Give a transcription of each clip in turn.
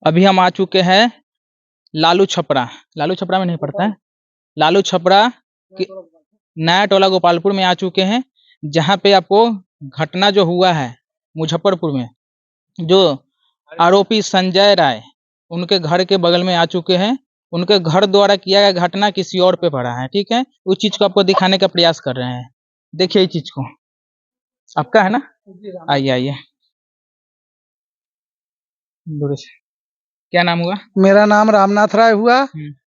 अभी हम आ चुके हैं लालू छपरा। लालू छपरा में नहीं पड़ता है, लालू छपरा के नया टोला गोपालपुर में आ चुके हैं, जहां पे आपको घटना जो हुआ है मुजफ्फरपुर में, जो आरोपी संजय राय उनके घर के बगल में आ चुके हैं। उनके घर द्वारा किया गया घटना किसी और पे पड़ा है, ठीक है। उस चीज को आपको दिखाने का प्रयास कर रहे हैं। देखिए इस चीज को, आपका है ना, आइए आइए। क्या नाम हुआ? मेरा नाम रामनाथ राय हुआ।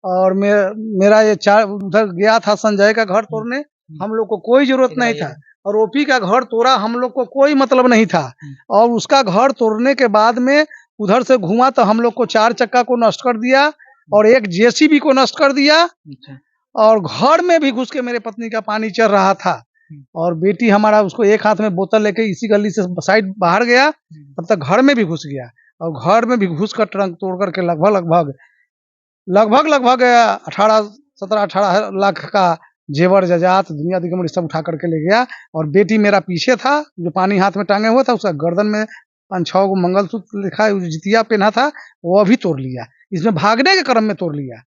और मेरा ये उधर गया था संजय का घर तोड़ने। हम लोग को कोई जरूरत नहीं था, और ओपी का घर तोड़ा, हम लोग को कोई मतलब नहीं था। और उसका घर तोड़ने के बाद में उधर से घुमा तो हम लोग को 4 चक्का को नष्ट कर दिया और एक जेसीबी को नष्ट कर दिया। और घर में भी घुस के मेरे पत्नी का पानी चल रहा था, और बेटी हमारा उसको एक हाथ में बोतल लेके इसी गली से साइड बाहर गया, तब तक घर में भी घुस गया। और घर में भी घुस कर ट्रंक तोड़ करके लगभग 18 लाख का जेवर जजात दुनिया दिगंबर सब उठा करके ले गया। और बेटी मेरा पीछे था, जो पानी हाथ में टांगे हुआ था, उसका गर्दन में 5-6 गो मंगलसूत्र लिखा है, जितिया पहना था, वो भी तोड़ लिया। इसमें भागने के क्रम में तोड़ लिया,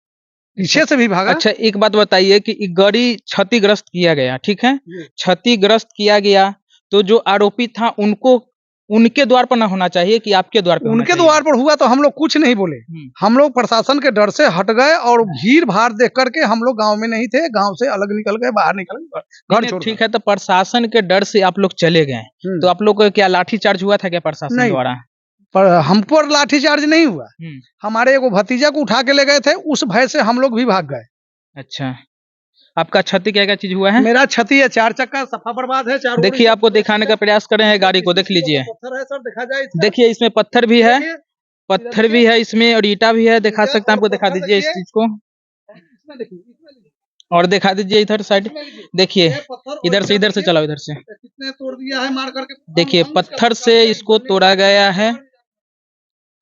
पीछे से भी भागा। अच्छा, एक बात बताइए कि गाड़ी क्षतिग्रस्त किया गया, ठीक है, क्षतिग्रस्त किया गया, तो जो आरोपी था उनको उनके द्वार पर ना होना चाहिए कि आपके द्वार पर? उनके द्वार पर हुआ तो हम लोग कुछ नहीं बोले। हम लोग प्रशासन के डर से हट गए, और भीड़ भाड़ देख करके हम लोग गांव में नहीं थे, गांव से अलग निकल गए, बाहर निकल गए, घर छोड़। ठीक है, तो प्रशासन के डर से आप लोग चले गए, तो आप लोग को क्या लाठीचार्ज हुआ था क्या प्रशासन द्वारा? पर हम पर लाठीचार्ज नहीं हुआ। हमारे एगो भतीजा को उठा के ले गए थे, उस भय से हम लोग भी भाग गए। अच्छा, आपका क्षति क्या क्या चीज हुआ है? मेरा क्षति है 4 चक्का सफा बर्बाद है। देखिए, आपको दिखाने का प्रयास कर रहे हैं गाड़ी को, देख लीजिए। पत्थर है सर, देखा जाए। देखिए इसमें पत्थर भी है, पत्थर भी है इसमें, और ईटा भी है। दिखा सकते हैं आपको, दिखा दीजिए इस चीज को, और दिखा दीजिए इधर साइड। देखिए इधर से चलाओ, इधर से। कितने तोड़ दिया है मार करके। देखिए पत्थर से इसको तोड़ा गया है,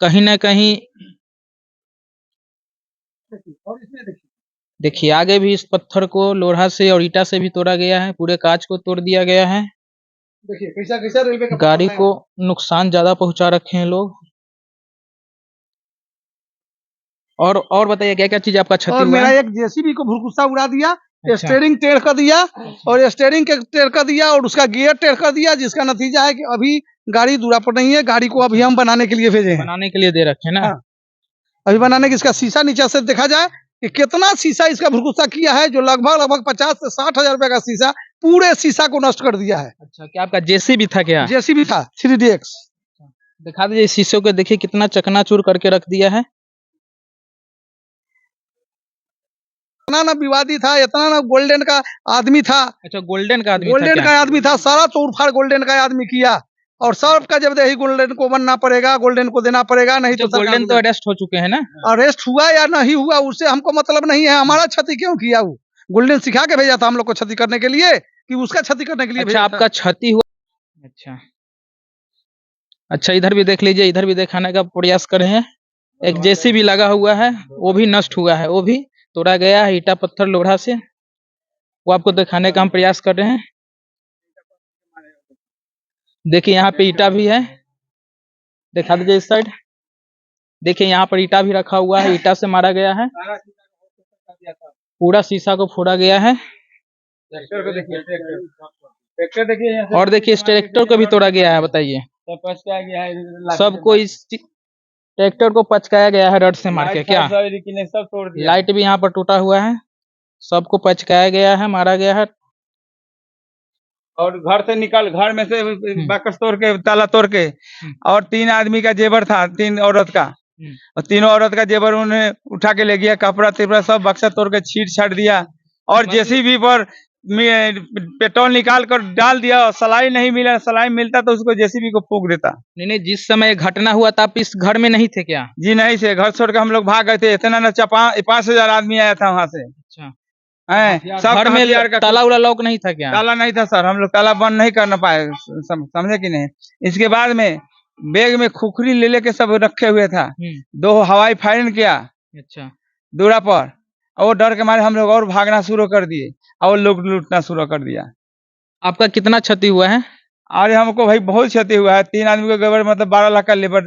कहीं ना कहीं। देखिए आगे भी इस पत्थर को लोहा से और ईटा से भी तोड़ा गया है, पूरे कांच को तोड़ दिया गया है। देखिए कैसा रेलवे का गाड़ी को नुकसान ज्यादा पहुंचा रखे हैं लोग। और बताइए क्या क्या चीज आपका क्षति हुआ? मेरा एक जेसीबी को भुरकुसा उड़ा दिया। अच्छा। स्टेयरिंग टेढ़ कर दिया। अच्छा। और स्टेयरिंग के टेढ़ कर दिया, और उसका गियर टेढ़ कर दिया, जिसका नतीजा है कि अभी गाड़ी दूरा पर नहीं है। गाड़ी को अभी हम बनाने के लिए भेजे हैं, बनाने के लिए दे रखे हैं ना। हाँ। अभी बनाने की, इसका शीशा नीचे से देखा जाए कि कितना शीशा इसका भुरकुसा किया है, जो लगभग 50 से 60 हजार रुपए का शीशा, पूरे शीशा को नष्ट कर दिया है। अच्छा, क्या आपका जेसीबी था क्या? जेसीबी था 3DX। दिखा दीजिए शीशों को, देखिए कितना चकनाचूर करके रख दिया है। इतना ना विवादी था, इतना ना गोल्डन का आदमी था। अच्छा, गोल्डन का आदमी था? गोल्डन का आदमी था, सारा तोड़फाड़ गोल्डन का आदमी किया। और सबका जब यही गोल्डन को बनना पड़ेगा, गोल्डन को देना पड़ेगा, नहीं तो गोल्डन तो अरेस्ट हो चुके हैं ना। अरेस्ट हुआ या नहीं हुआ उससे हमको मतलब नहीं है। हमारा क्षति क्यों किया? वो गोल्डन सिखा के भेजा था हम लोग को क्षति करने के लिए, कि उसका क्षति करने के लिए? अच्छा, आपका क्षति हुआ। अच्छा, इधर भी देख लीजिए, इधर भी दिखाने का प्रयास कर रहे हैं। एक जेसीबी लगा हुआ है, वो भी नष्ट हुआ है, वो भी तोड़ा गया है ईटा पत्थर लोहा से। वो आपको दिखाने का हम प्रयास कर रहे हैं। देखिए यहाँ पे ईटा भी है, दिखा दीजिए इस साइड। देखिए यहाँ पर ईटा भी रखा हुआ है, ईटा से मारा गया है, पूरा शीशा को फोड़ा गया है। और देखिए इस ट्रैक्टर को भी तोड़ा गया है। बताइए, सबको इस ट्रैक्टर को पचकाया गया है रड से मार के। क्या सब तोड़ दिया? लाइट भी यहाँ पर टूटा हुआ है, सबको पचकाया गया है, मारा गया है। और घर से निकल, घर में से बाकस तोड़ के, ताला तोड़ के, और 3 आदमी का जेवर था, 3 औरत का, और तीनों औरत का जेवर उन्हें उठा के ले गया, कपड़ा तिपड़ा सब बक्सा तोड़ के छीट छाट दिया। और जेसीबी पर पेट्रोल निकाल कर डाल दिया। सलाई नहीं मिला, सलाई मिलता तो उसको जेसीबी को फूंक देता। नहीं, जिस समय घटना हुआ था आप इस घर में नहीं थे क्या? जी नहीं थे, घर छोड़ के हम लोग भाग गए थे। इतना न 5,000 आदमी आया था वहाँ से। अच्छा, सब घर में ताला उला लॉक नहीं था क्या? ताला नहीं था सर, हम लोग ताला बंद नहीं करना पाए, समझे कि नहीं। इसके बाद में बैग में खुखरी ले लेके सब रखे हुए था। 2 हवाई फायरिंग किया। अच्छा, दूरा पर, और डर के मारे हम लोग और भागना शुरू कर दिए, और लोग लूटना शुरू कर दिया। आपका कितना क्षति हुआ है? अरे हमको भाई बहुत क्षति हुआ है। 3 आदमी को गड़बड़, मतलब 12 लाख का लेबर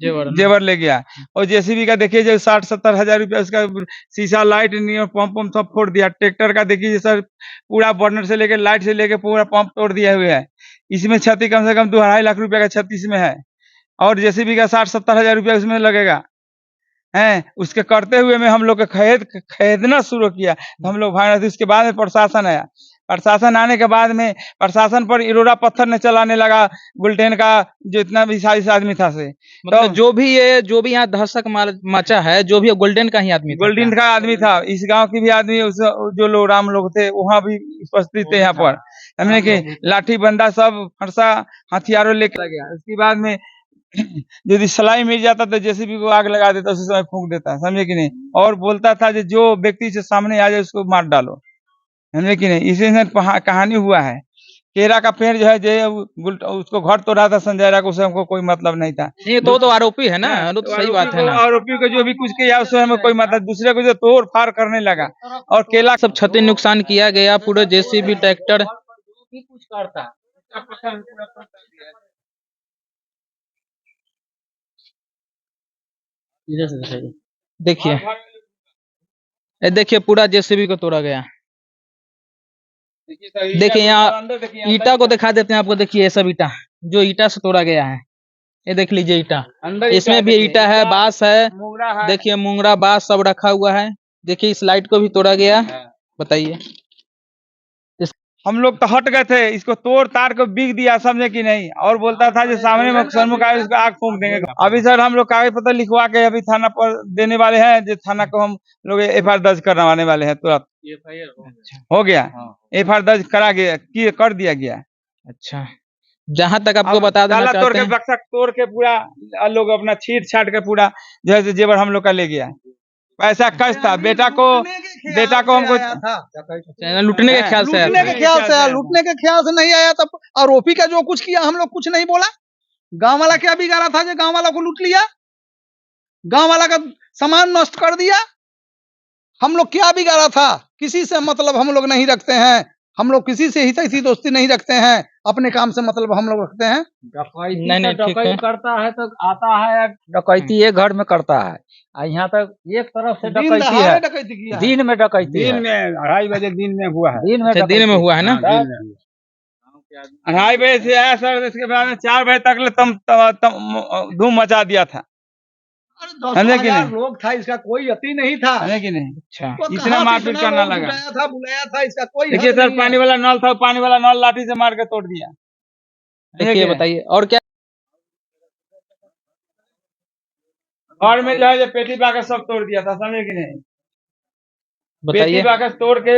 जेवर ना। जेवर ले गया। और जेसीबी का देखिए जो 60-70 हजार रुपया उसका शीशा, लाइट, पंप सब फोड़ दिया। ट्रैक्टर का देखिए सर पूरा बर्नर से लेके लाइट से लेके पूरा पंप तोड़ दिया हुआ है। इसमें क्षति कम से कम 2.5 लाख रुपया का क्षति इसमें है। और जेसीबी का 60-70 हजार रुपया उसमें लगेगा हैं। उसके करते हुए में हम लोग का खरीदना शुरू किया तो हम लोग भाग। उसके बाद में प्रशासन आया। प्रशासन आने के बाद में प्रशासन पर इरोड़ा पत्थर ने चलाने लगा बुलेटिन का जितना भी साइज आदमी था से। मतलब जो भी यहाँ दहशत मचा है, जो भी गोल्डन का ही आदमी था। गोल्डन का आदमी था। इस गांव के भी आदमी जो लोग राम लोग थे वहाँ भी उपस्थित थे। यहाँ पर हमने के लाठी बंदा सब फरसा हथियारों लेकर गया। उसके बाद में यदि सलाई मिल जाता तो जेसीबी को आग लगा देता, उसी समय फूंक देता, समझे कि नहीं। और बोलता था जो व्यक्ति से सामने आ जाए उसको मार डालो, समझे कि नहीं। इसी से कहानी हुआ है। केरा का पेड़ जो है उसको घर तोड़ा था संजय राय को, उससे हमको कोई मतलब नहीं था। नहीं तो आरोपी है ना, तो सही बात है ना। आरोपी को जो भी कुछ किया उससे हमें कोई मतलब, दूसरे को जो तोड़ फाड़ करने लगा। और केला सब क्षति नुकसान किया गया, पूरे जेसीबी ट्रैक्टर कुछ करता। देखिए, ये देखिए पूरा जेसीबी को तोड़ा गया। देखिए यहाँ ईटा को दिखा देते हैं आपको। देखिए ये सब ईटा जो ईटा से तोड़ा गया है, ये देख लीजिए ईटा। इसमें भी ईटा है, बांस है, देखिए मुंगरा बांस सब रखा हुआ है। देखिए इस लाइट को भी तोड़ा गया। बताइए, हम लोग तो हट गए थे, इसको तोड़ तार को बिक दिया, समझे कि नहीं। और बोलता था जो सामने में सन्मुख आए उसको आग फूंक देंगे। अभी सर हम लोग कागज पत्र लिखवा के अभी थाना पर देने वाले हैं, जो थाना को हम लोग एफआईआर दर्ज करवाने वाले हैं। तुरंत हो गया, एफआईआर दर्ज कर दिया गया। अच्छा, जहाँ तक आपको बता देना चाहते हैं, बक्सा तोड़ के पूरा लोग अपना छीट छाट के पूरा जो है जेवर हम लोग का ले गया। पैसा कैश था, बेटा को हमको लूटने के ख्याल से लूटने के ख्याल से नहीं आया। तब आरोपी का जो कुछ किया हम लोग कुछ नहीं बोला। गांव वाला क्या बिगाड़ा था जो गांव वाला को लूट लिया, गांव वाला का सामान नष्ट कर दिया। हम लोग क्या बिगाड़ा था? किसी से मतलब हम लोग नहीं रखते हैं। हम लोग किसी से ही दोस्ती नहीं रखते हैं। अपने काम से मतलब हम लोग रखते हैं। डकैती करता है तो आता है, डकैती एक घर में करता है। यहाँ तक एक तरफ से डकैती है, दिन में डकैती, दिन में 2:30 बजे दिन में हुआ है। दिन में हुआ है ना। 2:30 बजे से आया सर, इसके बाद में 4 बजे तक धूम मचा दिया था। 10,000 लोग था, इसका कोई यति नहीं था, है कि नहीं। अच्छा, तो इतना मारपीट करना लगा था, बुलाया था, इसका कोई देखिए सर पानी वाला नल था, पानी वाला नल लाठी से मार के तोड़ दिया। देखिए बताइए और क्या। और में जो है पेटी बाकस सब तोड़ दिया था, समझे कि नहीं। पेटी बाकस तोड़ के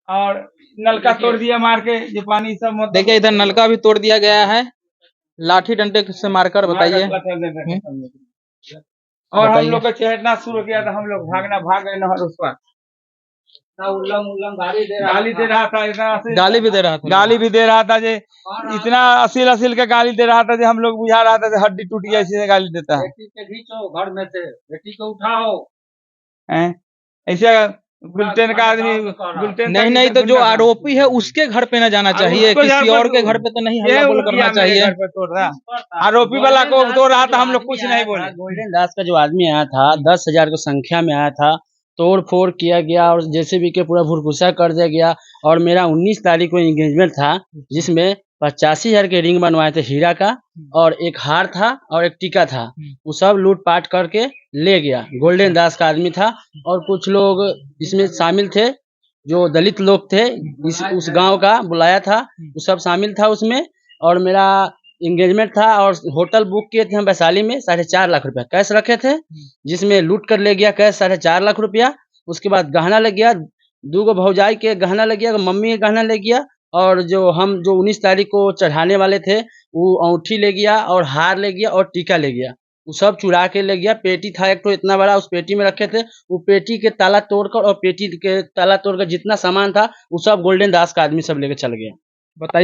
और नलका तोड़ दिया मार के, जो पानी सब। देखिए इधर नलका भी तोड़ दिया गया है लाठी डंडे से मारकर। बताइए। और हम लोग का चहटना शुरू किया था, हम लोग भाग गए नहर उस पर। गाली दे रहा था, गाली भी दे रहा था जे इतना असील के गाली दे रहा था जो हम लोग बुझा रहा था हड्डी टूट गया, इसी से गाली देता है। घर में से बेटी को उठाओ, ऐसे बुलेटिन का आदमी नहीं तो जो आरोपी है उसके घर पे न जाना चाहिए, किसी और के घर पे तो नहीं हल्ला बोल करना चाहिए। आरोपी वाला को तोड़ रहा था, हम लोग कुछ नहीं बोले। गोल्डन दास का जो आदमी आया था 10,000 की संख्या में आया था, तोड़ फोड़ किया गया और जेसीबी के पूरा भुरभुसा कर दिया गया। और मेरा 19 तारीख को एंगेजमेंट था, जिसमें 85,000 के रिंग बनवाए थे हीरा का, और एक हार था और एक टीका था। वो सब लूट पाट करके ले गया। गोल्डन दास का आदमी था और कुछ लोग इसमें शामिल थे, जो दलित लोग थे उस गांव का बुलाया था, वो सब शामिल था उसमें। और मेरा एंगेजमेंट था और होटल बुक किए थे हम वैशाली में, 4.5 लाख रुपया कैश रखे थे, जिसमें लूट कर ले गया कैश 4.5 लाख रुपया। उसके बाद गहना लग गया, 2 भौजाई के गहना लग गया, मम्मी के गहना लग गया। और जो 19 तारीख को चढ़ाने वाले थे वो अंगूठी ले गया और हार ले गया और टीका ले गया, वो सब चुरा के ले गया। पेटी था एक तो इतना बड़ा, उस पेटी में रखे थे, वो पेटी के ताला तोड़कर और पेटी के ताला तोड़कर जितना सामान था वो सब गोल्डन दास का आदमी सब लेके चल गया। बताइए।